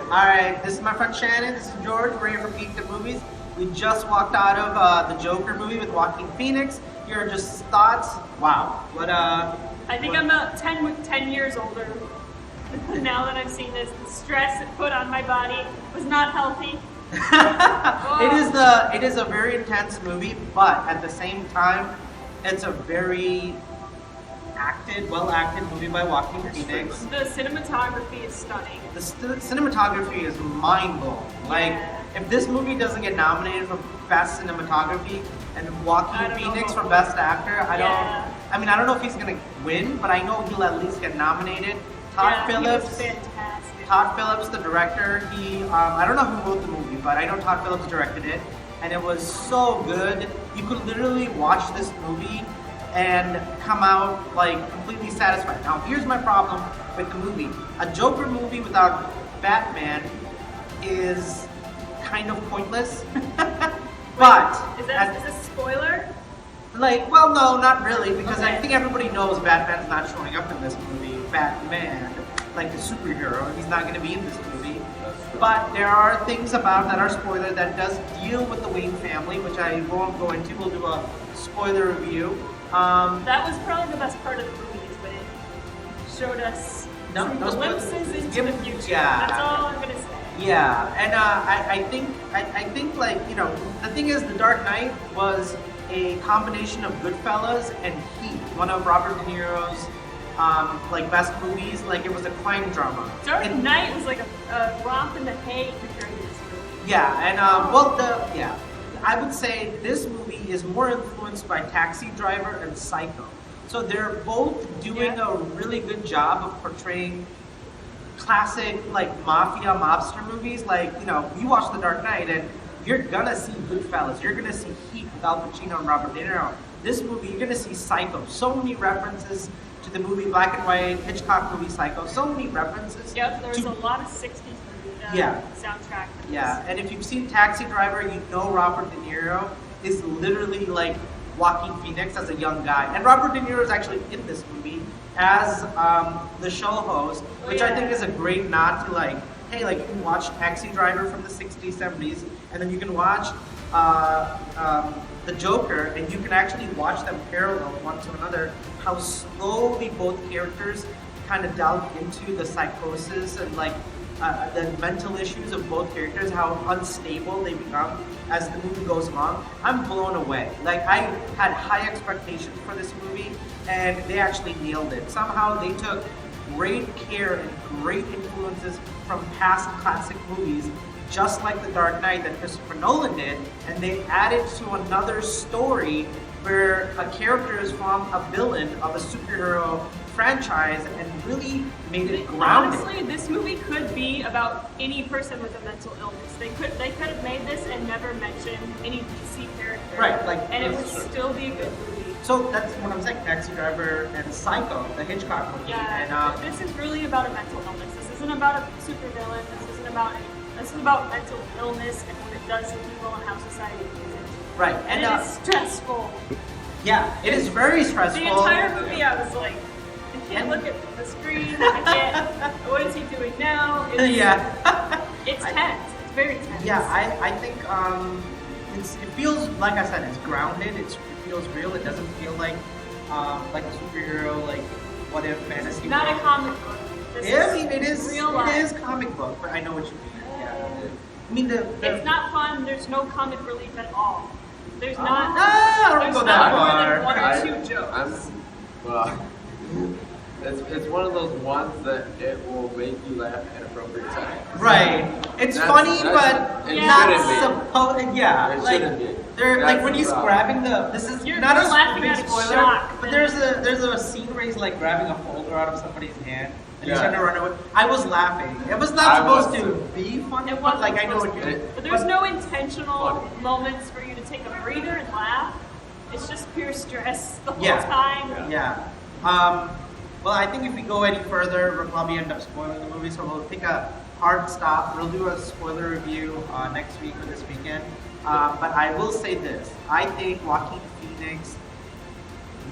Alright, this is my friend Shannon, this is George, we're here for Geek the Movies. We just walked out of the Joker movie with Joaquin Phoenix. Here are just thoughts. Wow. I think I'm about 10 years older now that I've seen this. The stress it put on my body was not healthy. It is a very intense movie, but at the same time, it's a very well acted movie by Joaquin Phoenix. The cinematography is stunning. The cinematography is mind blowing. Like, if this movie doesn't get nominated for best cinematography and Joaquin Phoenix for best actor, I don't know if he's gonna win, but I know he'll at least get nominated. Todd Phillips, he was fantastic. Todd Phillips, the director, I don't know who wrote the movie, but I know Todd Phillips directed it, and it was so good. You could literally watch this movie and come out like completely satisfied. Now, here's my problem with the movie. A Joker movie without Batman is kind of pointless. But is this a spoiler? Like, well, no, not really, because I think everybody knows Batman's not showing up in this movie. Batman, like the superhero, he's not going to be in this movie. But there are things about that are spoiler that does deal with the Wayne family, which I won't go into. We'll do a spoiler review. That was probably the best part of the movie, is when it showed us some glimpses into the future. Yeah. That's all I'm gonna say. Yeah, and I think like, you know, the thing is, The Dark Knight was a combination of Goodfellas and Heat, one of Robert De Niro's like best movies. Like, it was a crime drama. Dark Knight was like a romp in the hay compared to this movie. Yeah, and I would say this movie is more influenced by Taxi Driver and Psycho. So they're both doing a really good job of portraying classic like mafia mobster movies. Like, you know, you watch The Dark Knight and you're gonna see Goodfellas, you're gonna see Heat with Al Pacino and Robert De Niro. This movie, you're gonna see Psycho. So many references to the movie Black and White, Hitchcock movie Psycho. So many references. Yep, there was a lot of 60s soundtrack. Yeah, and if you've seen Taxi Driver, you know Robert De Niro is literally like Joaquin Phoenix as a young guy. And Robert De Niro is actually in this movie as the show host, which I think is a great nod to like, hey, like, you can watch Taxi Driver from the 60s, 70s, and then you can watch The Joker, and you can actually watch them parallel one to another, how slowly both characters kind of delve into the psychosis and like the mental issues of both characters, how unstable they become as the movie goes along. I'm blown away. Like, I had high expectations for this movie, and they actually nailed it. Somehow they took great care and great influences from past classic movies, just like The Dark Knight that Christopher Nolan did, and they added to another story where a character is from a villain of a superhero franchise and really made it grounded. Honestly, this movie could be about any person with a mental illness. They could have made this and never mentioned any DC character. Right, like, and it would still be a good movie. So that's what I'm saying, Taxi Driver and Psycho, the Hitchcock movie. Yeah, and this is really about a mental illness. This isn't about a supervillain. This is about mental illness and what it does to people and how society views it. Right, and it is stressful. Yeah, it is very stressful. The entire movie, I was like, I can't look at the screen. I can't. What is he doing now? It's tense. It's very tense. Yeah, I think it feels, like I said, it's grounded. It feels real. It doesn't feel like a superhero, like what if fantasy. Not a comic book. It is real life. It is comic book, but I know what you mean. Yeah. I mean it's not fun. There's no comic relief at all. There's not. There's not more than one or two jokes. It's one of those ones that it will make you laugh at appropriate times. Right. It's funny, but not supposed. Yeah. It shouldn't be. They're like when he's grabbing the. This is not a big spoiler, but there's a scene where he's like grabbing a folder out of somebody's hand and he's trying to run away. I was laughing. It was not supposed to be funny. It wasn't. Like, I know what you mean. But there's no intentional moments for you to take a breather and laugh. It's just pure stress the whole time. Yeah. Well, I think if we go any further, we'll probably end up spoiling the movie, so we'll take a hard stop. We'll do a spoiler review next week or this weekend. But I will say this. I think Joaquin Phoenix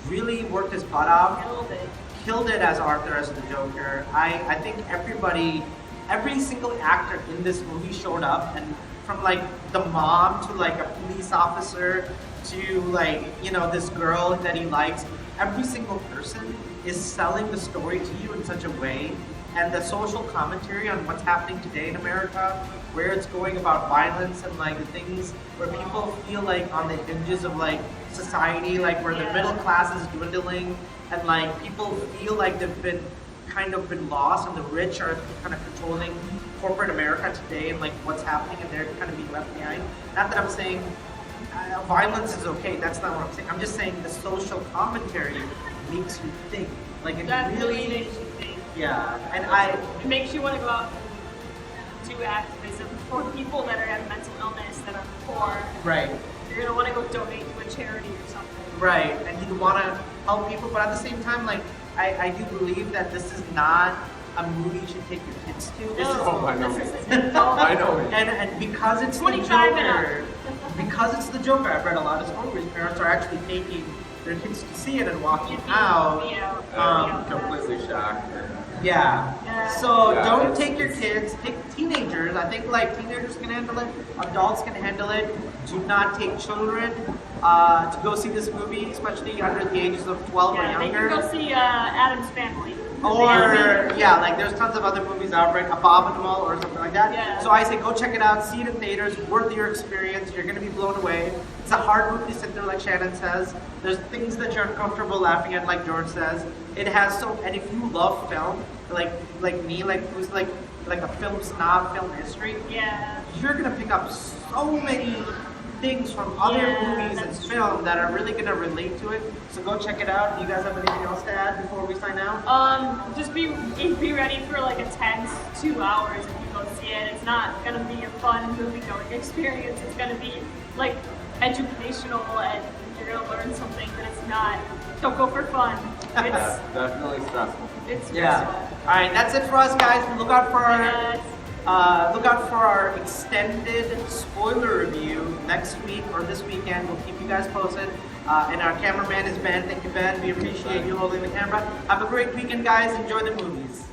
really worked his butt off. Killed it. Killed it as Arthur, as the Joker. I think everybody every single actor in this movie showed up, and from like the mom to like a police officer to like this girl that he likes, every single person is selling the story to you in such a way, and the social commentary on what's happening today in America, where it's going about violence and like the things where people feel like on the hinges of like society, like where the middle class is dwindling, and like people feel like they've been lost, and the rich are kind of controlling corporate America today, and like what's happening, and they're kind of being left behind. Not that I'm saying violence is okay. That's not what I'm saying. I'm just saying the social commentary makes you think. Like it That really makes you think. Yeah, and It makes you want to go out and do activism for people that have mental illness, that are poor. right. You're gonna want to go donate to a charity or something. Right, and you want to help people, but at the same time, like I do believe that this is not a movie you should take your kids to. This is Oh, I know. This is I know. and because it's the 25 and Joker, because it's the Joker, I've read a lot of stories. Parents are actually taking their kids to see it and walking out. I'm completely shocked. Yeah. Yeah. So Yeah, don't it's- take your kids. Take teenagers. I think like teenagers can handle it. Adults can handle it. Do not take children to go see this movie, especially under the ages of 12 or Yeah, they younger. can go see Adam's Family. Or yeah, like there's tons of other movies out, right? Abominable or something like that. Yeah. So I say go check it out, see it in theaters, worth your experience. You're gonna be blown away. It's a hard movie to sit there, like Shannon says. There's things that you're uncomfortable laughing at, like George says. It has and if you love film, like me, like who's like a film snob, film history, Yeah. you're gonna pick up so many things from other Yeah, movies and that's film that are really gonna relate to it. So go check it out. Do you guys have anything else to add before we sign out? Just be ready for like a tense 2 hours if you go see it. It's not gonna be a fun movie going experience. It's gonna be like educational, and you're gonna learn something. But it's not. Don't go for fun. Yeah, It's definitely stressful. Yeah. stressful. All right, that's it for us, guys. Look out for Yes. our extended spoiler review next week or this weekend. We'll keep you guys posted. And our cameraman is Ben. Thank you, Ben. We appreciate you holding the camera. Have a great weekend, guys. Enjoy the movies.